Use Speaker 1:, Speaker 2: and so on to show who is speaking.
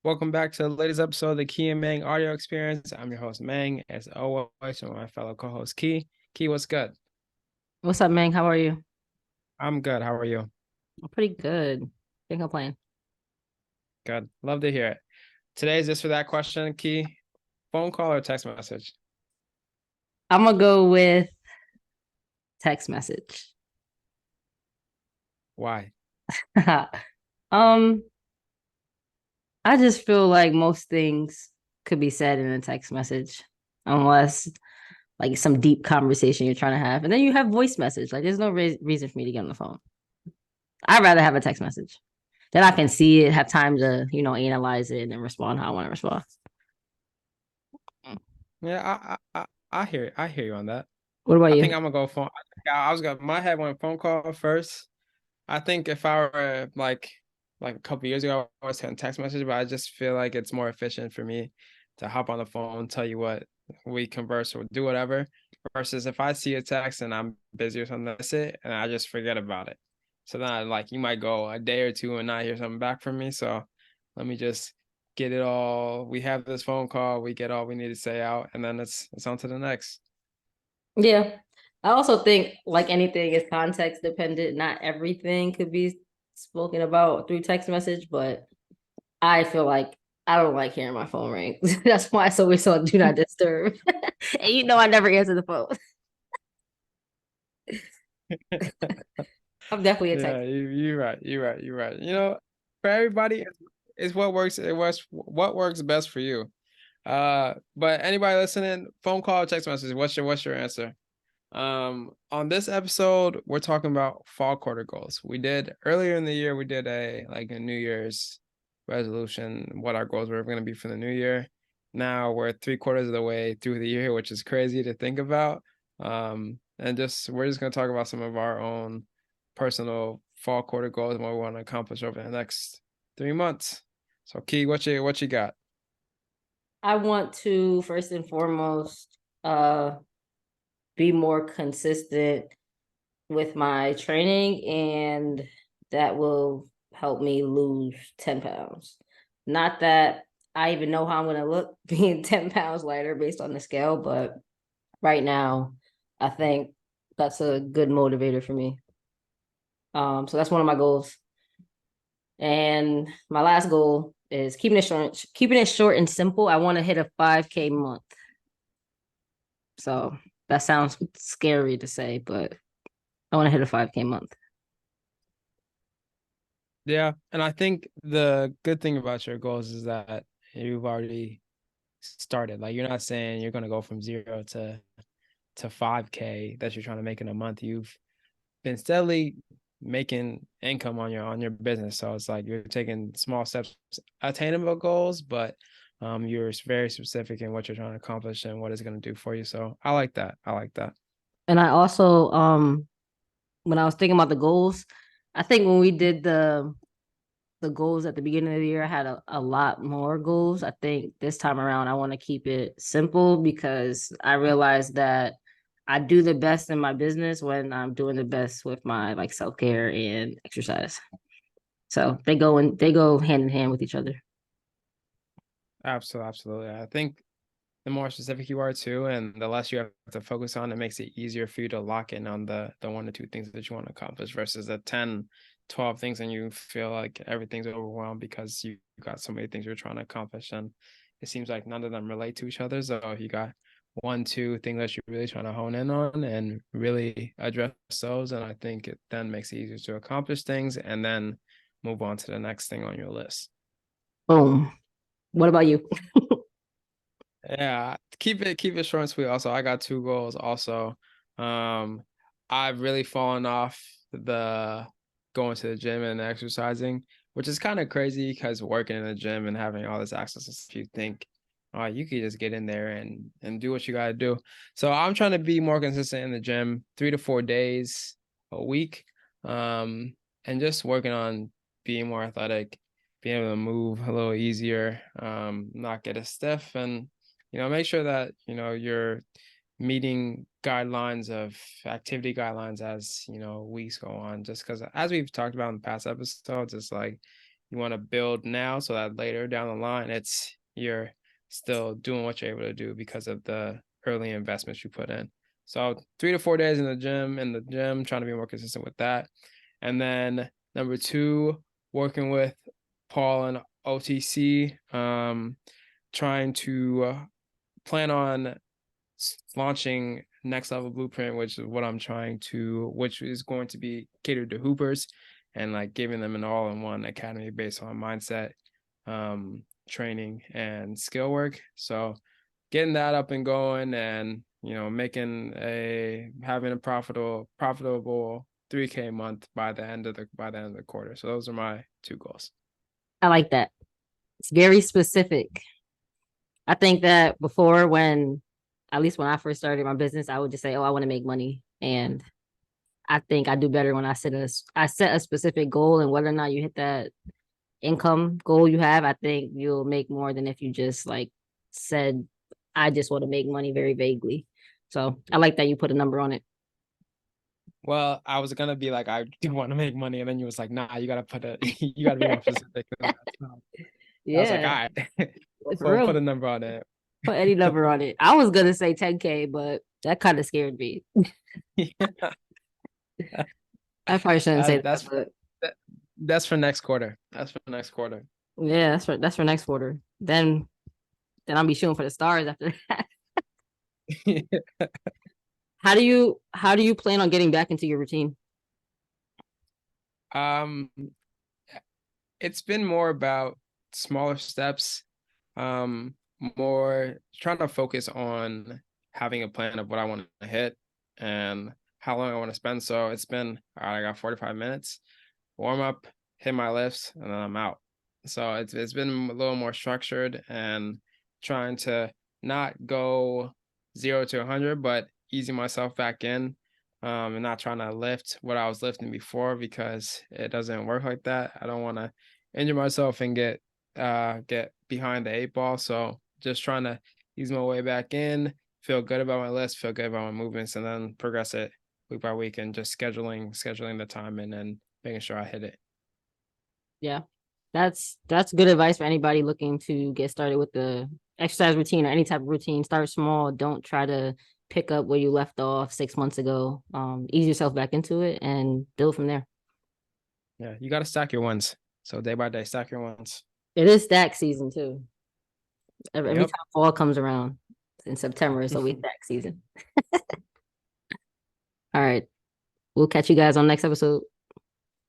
Speaker 1: Welcome back to the latest episode of the Key and Mang audio experience. I'm your host, Mang, as always, with my fellow co-host, Key. Key, what's good?
Speaker 2: What's up, Ming? How are you?
Speaker 1: I'm good. How are you?
Speaker 2: I'm pretty good. Can't complain.
Speaker 1: Good. Love to hear it. Today's just for that question, Key. Phone call or text message?
Speaker 2: I'm gonna go with text message.
Speaker 1: Why?
Speaker 2: um, I just feel like most things could be said in a text message, unless like some deep conversation you're trying to have, and then you have voice message. Like, there's no reason for me to get on the phone. I'd rather have a text message. Then I can see it, have time to analyze it, and then respond how I want to respond.
Speaker 1: Yeah, I hear it. I hear you on that.
Speaker 2: What about
Speaker 1: I
Speaker 2: you?
Speaker 1: think I'm gonna go phone. I was gonna my head went phone call first. I think if I were like a couple years ago, I was sending text message, but I just feel like it's more efficient for me to hop on the phone, tell you what we converse or do whatever, versus if I see a text and I'm busy or something, that's it, and I just forget about it. So then you might go a day or two and not hear something back from me. So let me just get it all. We have this phone call, we get all we need to say out, and then it's on to the next.
Speaker 2: Yeah. I also think like anything is context dependent. Not everything could be spoken about through text message, but I feel like I don't like hearing my phone ring. That's why it's always on do not disturb. And I never answer the phone. I'm definitely a
Speaker 1: Yeah,
Speaker 2: text.
Speaker 1: you're right. You're right. You're right. For everybody, it's what works. It was what works best for you. But anybody listening, phone call, text message. What's your answer? On this episode, we're talking about fall quarter goals. We did earlier in the year. We did a New Year's resolution, what our goals were going to be for the new year. Now we're 3/4 of the way through the year, which is crazy to think about. And we're just going to talk about some of our own personal fall quarter goals and what we want to accomplish over the next 3 months. So, Key, what you got?
Speaker 2: I want to first and foremost be more consistent with my training, and that will help me lose 10 pounds. Not that I even know how I'm going to look being 10 pounds lighter based on the scale, but right now, I think that's a good motivator for me. So that's one of my goals. And my last goal is keeping it short and simple. I want to hit a 5K month. So that sounds scary to say, but I want to hit a 5K month.
Speaker 1: Yeah, and I think the good thing about your goals is that you've already started. Like you're not saying you're gonna go from zero to 5K that you're trying to make in a month. You've been steadily making income on your business. So it's like you're taking small steps, attainable goals, but you're very specific in what you're trying to accomplish and what it's gonna do for you. So I like that. I like that.
Speaker 2: And I also, when I was thinking about the goals, I think when we did the goals at the beginning of the year, I had a lot more goals. I think this time around, I want to keep it simple because I realized that I do the best in my business when I'm doing the best with my like self-care and exercise. So they go hand in hand with each other.
Speaker 1: Absolutely, absolutely. I think the more specific you are too, and the less you have to focus on, it makes it easier for you to lock in on the one or two things that you want to accomplish versus the 10, 12 things and you feel like everything's overwhelmed because you got so many things you're trying to accomplish and it seems like none of them relate to each other. So you got one, two things that you're really trying to hone in on and really address those. And I think it then makes it easier to accomplish things and then move on to the next thing on your list.
Speaker 2: Boom. What about you?
Speaker 1: Yeah, keep it short and sweet. Also, I got two goals. Also, um, I've really fallen off the going to the gym and exercising, which is kind of crazy because working in the gym and having all this access to stuff, you think, oh, you could just get in there and do what you got to do. So I'm trying to be more consistent in the gym, 3 to 4 days a week, and just working on being more athletic, being able to move a little easier, not get as stiff and make sure that, you're meeting guidelines of activity guidelines as, weeks go on, just because as we've talked about in past episodes, it's like, you want to build now so that later down the line you're still doing what you're able to do because of the early investments you put in. So 3 to 4 days in the gym, trying to be more consistent with that. And then number two, working with Paul and OTC, trying to plan on launching Next Level Blueprint, which is what I'm trying to, which is going to be catered to hoopers and like giving them an all-in-one academy based on mindset, training, and skill work. So getting that up and going, and having a profitable 3K month by the end of the quarter. So those are my two goals.
Speaker 2: I like that. It's very specific. I think that before, at least when I first started my business, I would just say, "Oh, I want to make money," and I think I do better when I set a specific goal, and whether or not you hit that income goal you have, I think you'll make more than if you just like said, "I just want to make money," very vaguely. So I like that you put a number on it.
Speaker 1: Well, I was gonna be like, I do want to make money, and then you was like, nah, you gotta you gotta be more specific than that. So I was like, all
Speaker 2: Yeah,
Speaker 1: right,
Speaker 2: for
Speaker 1: we'll put
Speaker 2: real.
Speaker 1: a number on it.
Speaker 2: Put any number on it. I was gonna say 10K, but that kind of scared me.
Speaker 1: Yeah.
Speaker 2: I probably shouldn't say that,
Speaker 1: That's
Speaker 2: but
Speaker 1: that, that's for next quarter. That's for next quarter.
Speaker 2: yeah, that's for next quarter. Then I'll be shooting for the stars after that. How do you plan on getting back into your routine?
Speaker 1: um, it's been more about smaller steps, um, more trying to focus on having a plan of what I want to hit and how long I want to spend. So it's been, all right, I got 45 minutes, warm up, hit my lifts, and then I'm out. So it's been a little more structured and trying to not go 0 to 100, but easing myself back in, and not trying to lift what I was lifting before because it doesn't work like that. I don't want to injure myself and get behind the 8 ball. So just trying to ease my way back in, feel good about my list, feel good about my movements, and then progress it week by week and just scheduling the time in and making sure I hit it.
Speaker 2: Yeah. That's good advice for anybody looking to get started with the exercise routine or any type of routine. Start small. Don't try to pick up where you left off 6 months ago. Ease yourself back into it and build from there.
Speaker 1: Yeah, you got to stack your ones. So day by day, stack your ones.
Speaker 2: It is stack season too. Every
Speaker 1: Yep.
Speaker 2: time fall comes around in September, it's always stack season. All right. We'll catch you guys on next episode.